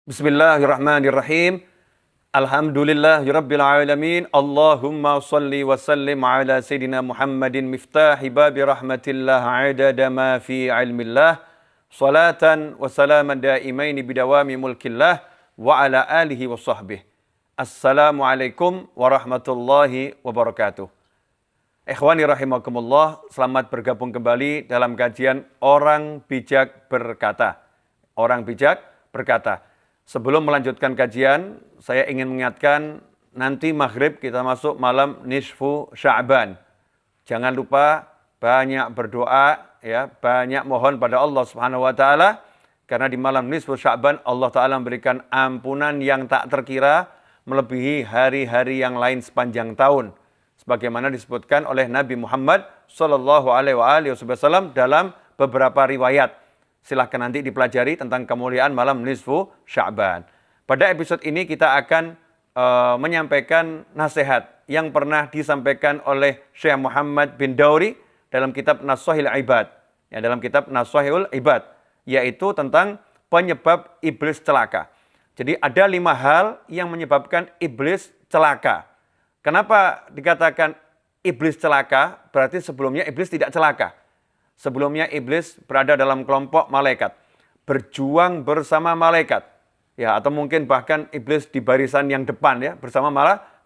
Bismillahirrahmanirrahim. Alhamdulillahirabbil alamin. Allahumma shalli wa sallim ala sayidina Muhammadin miftahi babi rahmatillah adada ma fi ilmillah. Salatan wa salaman daimaini bidawami mulkillah wa ala alihi wa sahbihi. Assalamualaikum warahmatullahi wabarakatuh. Ikhwani rahimakumullah, selamat bergabung kembali dalam kajian Orang Bijak Berkata. Orang Bijak Berkata. Sebelum melanjutkan kajian, saya ingin mengingatkan nanti maghrib kita masuk malam nisfu Sya'ban. Jangan lupa banyak berdoa, ya, banyak mohon pada Allah Subhanahu wa taala karena di malam nisfu Sya'ban Allah taala memberikan ampunan yang tak terkira melebihi hari-hari yang lain sepanjang tahun. Sebagaimana disebutkan oleh Nabi Muhammad sallallahu alaihi wasallam dalam beberapa riwayat. Silahkan nanti dipelajari tentang kemuliaan malam nisfu Sya'ban. Pada episode ini kita akan menyampaikan nasihat yang pernah disampaikan oleh Syekh Muhammad bin Dauri dalam kitab Nashahul Ibad. Ya, dalam kitab Nashahul Ibad, yaitu tentang penyebab iblis celaka. Jadi ada 5 hal yang menyebabkan iblis celaka. Kenapa dikatakan iblis celaka? Berarti sebelumnya iblis tidak celaka. Sebelumnya iblis berada dalam kelompok malaikat, berjuang bersama malaikat, ya, atau mungkin bahkan iblis di barisan yang depan, ya, bersama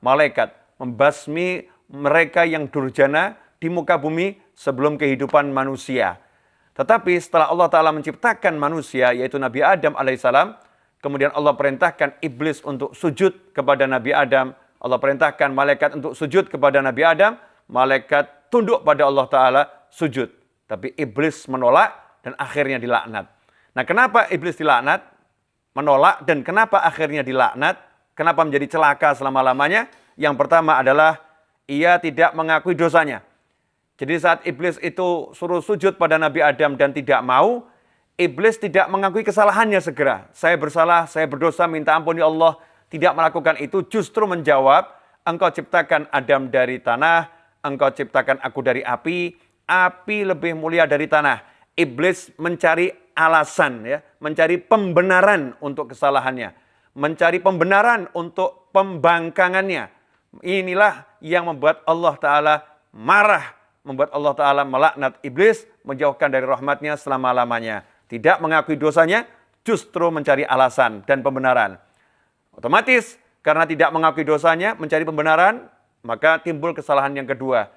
malaikat, membasmi mereka yang durjana di muka bumi sebelum kehidupan manusia. Tetapi setelah Allah Ta'ala menciptakan manusia, yaitu Nabi Adam alaihissalam, kemudian Allah perintahkan iblis untuk sujud kepada Nabi Adam, Allah perintahkan malaikat untuk sujud kepada Nabi Adam, malaikat tunduk pada Allah Ta'ala, sujud. Tapi iblis menolak dan akhirnya dilaknat. Nah, kenapa iblis dilaknat, menolak, dan kenapa akhirnya dilaknat? Kenapa menjadi celaka selama-lamanya? Yang pertama adalah ia tidak mengakui dosanya. Jadi saat iblis itu suruh sujud pada Nabi Adam dan tidak mau, iblis tidak mengakui kesalahannya segera. Saya bersalah, saya berdosa, minta ampun ya Allah. Tidak melakukan itu, justru menjawab, engkau ciptakan Adam dari tanah, engkau ciptakan aku dari api lebih mulia dari tanah. Iblis mencari alasan, ya, mencari pembenaran untuk kesalahannya, mencari pembenaran untuk pembangkangannya. Inilah yang membuat Allah Ta'ala marah, membuat Allah Ta'ala melaknat iblis, menjauhkan dari rahmatnya selama-lamanya. Tidak mengakui dosanya, justru mencari alasan dan pembenaran. Otomatis, karena tidak mengakui dosanya, mencari pembenaran, maka timbul kesalahan yang kedua.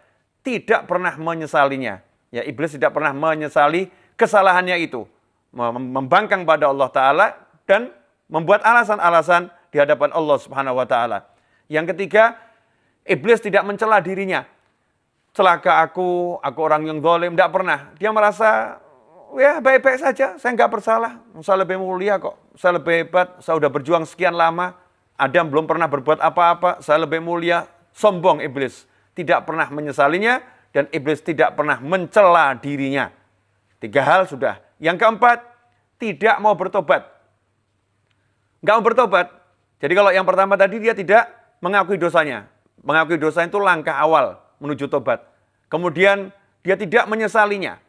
Tidak pernah menyesalinya. Ya, iblis tidak pernah menyesali kesalahannya itu. Membangkang pada Allah Ta'ala dan membuat alasan-alasan di hadapan Allah Subhanahu wa Ta'ala. Yang ketiga, iblis tidak mencela dirinya. Celaka aku orang yang zalim, tidak pernah. Dia merasa, ya baik-baik saja, saya nggak bersalah. Saya lebih mulia kok, saya lebih hebat, saya sudah berjuang sekian lama. Adam belum pernah berbuat apa-apa, saya lebih mulia. Sombong iblis. Tidak pernah menyesalinya, dan iblis tidak pernah mencela dirinya. 3 hal sudah. Yang keempat, tidak mau bertobat. Nggak mau bertobat. Jadi kalau yang pertama tadi dia tidak mengakui dosanya. Mengakui dosa itu langkah awal menuju tobat. Kemudian dia tidak menyesalinya.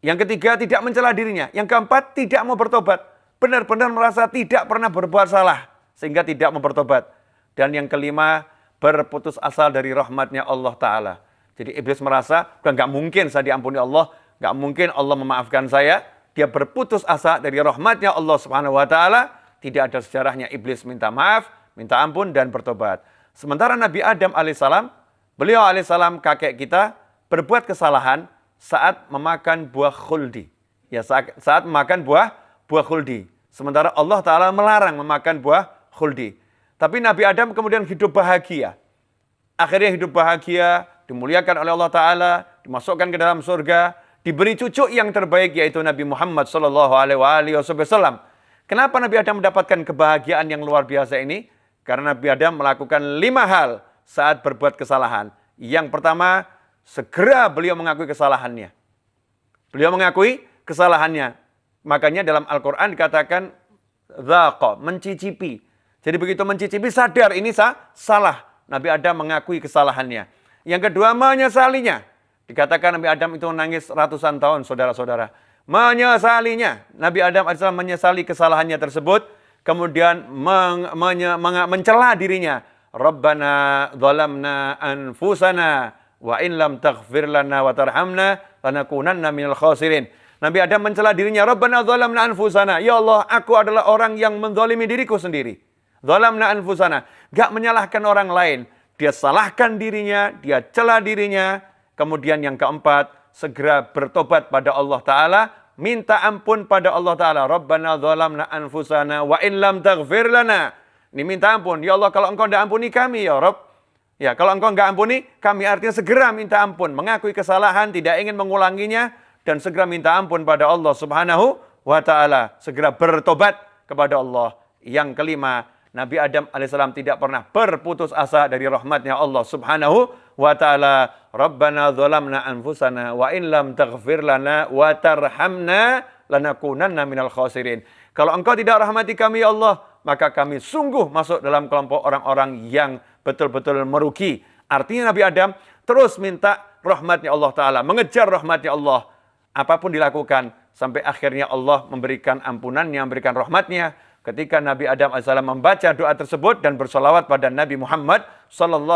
Yang ketiga, tidak mencela dirinya. Yang keempat, tidak mau bertobat. Benar-benar merasa tidak pernah berbuat salah, sehingga tidak mau bertobat. Dan yang kelima, berputus asa dari rahmatnya Allah Ta'ala. Jadi iblis merasa, nggak mungkin saya diampuni Allah, nggak mungkin Allah memaafkan saya. Dia berputus asa dari rahmatnya Allah Subhanahu wa Ta'ala. Tidak ada sejarahnya iblis minta maaf, minta ampun, dan bertobat. Sementara Nabi Adam alaihissalam, beliau alaihissalam kakek kita, berbuat kesalahan saat memakan buah khuldi. Ya, saat memakan buah khuldi. Sementara Allah Ta'ala melarang memakan buah khuldi. Tapi Nabi Adam kemudian hidup bahagia. Akhirnya hidup bahagia, dimuliakan oleh Allah Ta'ala, dimasukkan ke dalam surga, diberi cucu yang terbaik yaitu Nabi Muhammad sallallahu alaihi wasallam. Kenapa Nabi Adam mendapatkan kebahagiaan yang luar biasa ini? Karena Nabi Adam melakukan 5 hal saat berbuat kesalahan. Yang pertama, segera beliau mengakui kesalahannya. Beliau mengakui kesalahannya. Makanya dalam Al-Quran dikatakan, dhaqa, mencicipi. Jadi begitu mencicipi sadar ini salah. Nabi Adam mengakui kesalahannya. Yang kedua, menyesalinya. Dikatakan Nabi Adam itu menangis ratusan tahun, saudara-saudara. Menyesalinya. Nabi Adam AS menyesali kesalahannya tersebut. kemudian mencela dirinya. Rabbana zalamna anfusana wa in lam taghfir lana wa tarhamna lanakunanna minal khasirin. Nabi Adam mencela dirinya, Rabbana zalamna anfusana. Ya Allah, aku adalah orang yang menzalimi diriku sendiri. Zalamna anfusana. Gak menyalahkan orang lain. Dia salahkan dirinya, dia cela dirinya. Kemudian yang keempat, segera bertobat pada Allah Ta'ala. Minta ampun pada Allah Ta'ala. Rabbana zalamna anfusana wa in lam taghfir lana. Ini minta ampun. Ya Allah, kalau engkau tidak ampuni kami, ya Rabb. Ya, kalau engkau enggak ampuni, kami artinya segera minta ampun. Mengakui kesalahan, tidak ingin mengulanginya. Dan segera minta ampun pada Allah Subhanahu wa Ta'ala. Segera bertobat kepada Allah. Yang kelima, Nabi Adam alaihissalam tidak pernah berputus asa dari rahmatnya Allah Subhanahu wa Ta'ala. Rabbana zalamna anfusana wa in lam taghfir lana wa tarhamna lanakunanna minal khasirin. Kalau engkau tidak rahmati kami ya Allah, maka kami sungguh masuk dalam kelompok orang-orang yang betul-betul merugi. Artinya Nabi Adam terus minta rahmatnya Allah Ta'ala, mengejar rahmatnya Allah. Apapun dilakukan, sampai akhirnya Allah memberikan ampunannya, memberikan rahmatnya. Ketika Nabi Adam AS membaca doa tersebut dan bersolawat pada Nabi Muhammad SAW,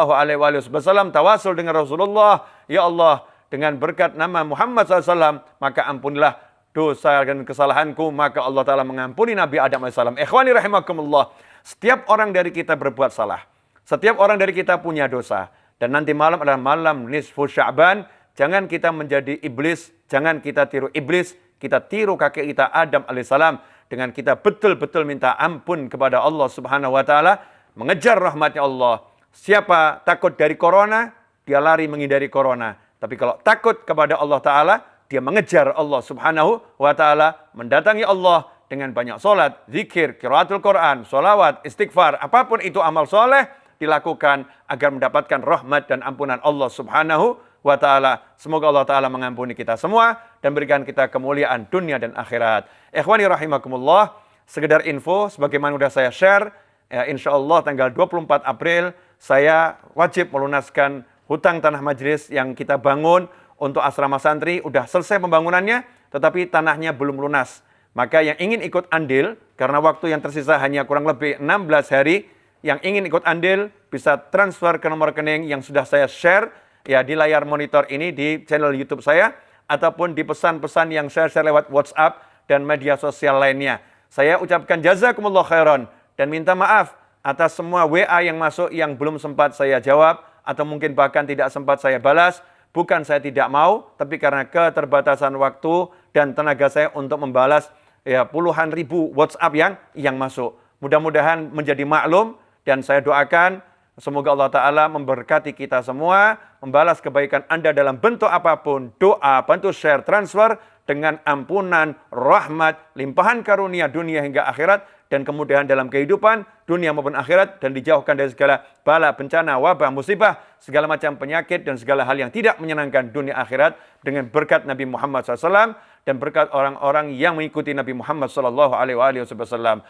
tawasul dengan Rasulullah, ya Allah, dengan berkat nama Muhammad SAW, maka ampunilah dosa dan kesalahanku, maka Allah Ta'ala mengampuni Nabi Adam AS. Ikhwani rahimakumullah, setiap orang dari kita berbuat salah. Setiap orang dari kita punya dosa. Dan nanti malam adalah malam nisfu Sya'ban. Jangan kita menjadi iblis, jangan kita tiru iblis, kita tiru kakek kita Adam alaihissalam dengan kita betul-betul minta ampun kepada Allah Subhanahu wa Ta'ala, mengejar rahmatnya Allah. Siapa takut dari corona, dia lari menghindari corona. Tapi kalau takut kepada Allah Ta'ala, dia mengejar Allah Subhanahu wa Ta'ala, mendatangi Allah dengan banyak solat, zikir, qiraatul Quran, solawat, istighfar, apapun itu amal soleh dilakukan agar mendapatkan rahmat dan ampunan Allah Subhanahu wa Ta'ala. Semoga Allah Ta'ala mengampuni kita semua dan berikan kita kemuliaan dunia dan akhirat. Ikhwani rahimakumullah, sekedar info sebagaimana sudah saya share, ya, insya Allah tanggal 24 April saya wajib melunaskan hutang tanah majelis yang kita bangun untuk asrama santri. Udah selesai pembangunannya, tetapi tanahnya belum lunas. Maka yang ingin ikut andil, karena waktu yang tersisa hanya kurang lebih 16 hari, yang ingin ikut andil bisa transfer ke nomor rekening yang sudah saya share ya di layar monitor ini di channel YouTube saya, ataupun di pesan-pesan yang saya share lewat WhatsApp dan media sosial lainnya. Saya ucapkan jazakumullah khairan dan minta maaf atas semua WA yang masuk yang belum sempat saya jawab atau mungkin bahkan tidak sempat saya balas. Bukan saya tidak mau, tapi karena keterbatasan waktu dan tenaga saya untuk membalas ya puluhan ribu WhatsApp yang masuk. Mudah-mudahan menjadi maklum dan saya doakan semoga Allah Ta'ala memberkati kita semua, membalas kebaikan Anda dalam bentuk apapun, doa, bantu share, transfer, dengan ampunan, rahmat, limpahan karunia dunia hingga akhirat, dan kemudahan dalam kehidupan, dunia maupun akhirat, dan dijauhkan dari segala bala, bencana, wabah, musibah, segala macam penyakit, dan segala hal yang tidak menyenangkan dunia akhirat, dengan berkat Nabi Muhammad SAW, dan berkat orang-orang yang mengikuti Nabi Muhammad SAW.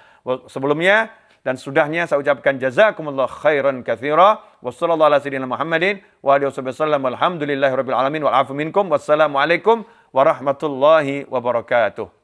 Sebelumnya, dan sudahnya saya ucapkan jazakumullah khairan katsira wa sallallahu ala sayyidina Muhammadin wa alihi wasallam walhamdulillahirabbil alamin wal afu minkum wassalamu alaikum warahmatullahi wabarakatuh.